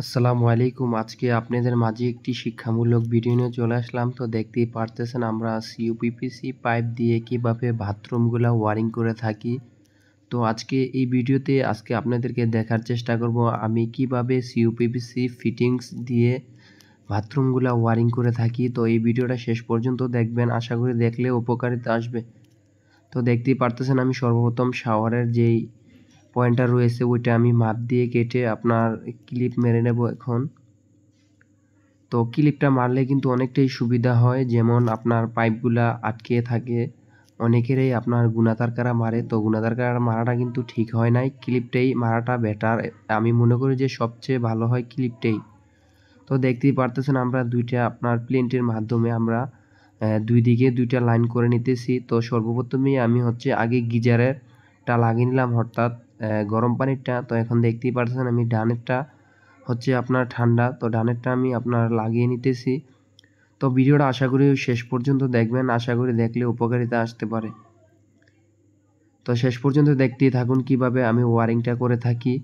আসসালামু আলাইকুম। আজকে আপনাদের মাঝে একটি শিক্ষামূলক ভিডিও নিয়ে চলে আসলাম। তো দেখতেই পারতেছেন আমরা সিউপিপিসি পাইপ দিয়ে কিভাবে বাথরুমগুলা ওয়ারিং করে থাকি। তো আজকে এই ভিডিওতে আপনাদেরকে দেখার চেষ্টা করব আমি কিভাবে সিউপিপিসি ফিটিংস দিয়ে বাথরুমগুলা ওয়ারিং করে থাকি। তো এই ভিডিওটা শেষ পর্যন্ত দেখবেন। আশা করি দেখলে উপকারিতা আসবে। তো দেখতেই পারতেছেন আমি সর্বপ্রথম শাওয়ারের যেই পয়েন্টটা রয়েছে ওইটা আমি মাপ দিয়ে কেটে আপনার ক্লিপ মেরে নেব এখন। তো ক্লিপটা মারলে কিন্তু অনেকটাই সুবিধা হয়, যেমন আপনার পাইপগুলা আটকে থাকে। অনেকেরই আপনার গুণাতার কারা মারে, তো গুণাতার কারা মারাটা কিন্তু ঠিক হয় নাই, ক্লিপটাই মারাটা বেটার। আমি মনে করি যে সবচেয়ে ভালো হয় ক্লিপটাই। তো দেখতেই পারতেছেন আমরা দুইটা আপনার প্লেটের মাধ্যমে আমরা দুই দিকে দুইটা লাইন করে নিতেছি। তো সর্বপ্রথমেই আমি আগে গিজারেরটা লাগিয়ে নিলাম, অর্থাৎ গরম পানিরটা। তো এখন দেখতেই পারতেছেন আমি ডানেরটা আপনার ঠান্ডা, তো ডানেরটা আমি আপনার লাগিয়ে নিতেছি। তো ভিডিওটা আশা করি শেষ পর্যন্ত দেখবেন, আশা করি দেখলে উপকারিতা আসতে পারে। তো শেষ পর্যন্ত দেখতেই থাকুন কিভাবে আমি ওয়ারিংটা করে থাকি।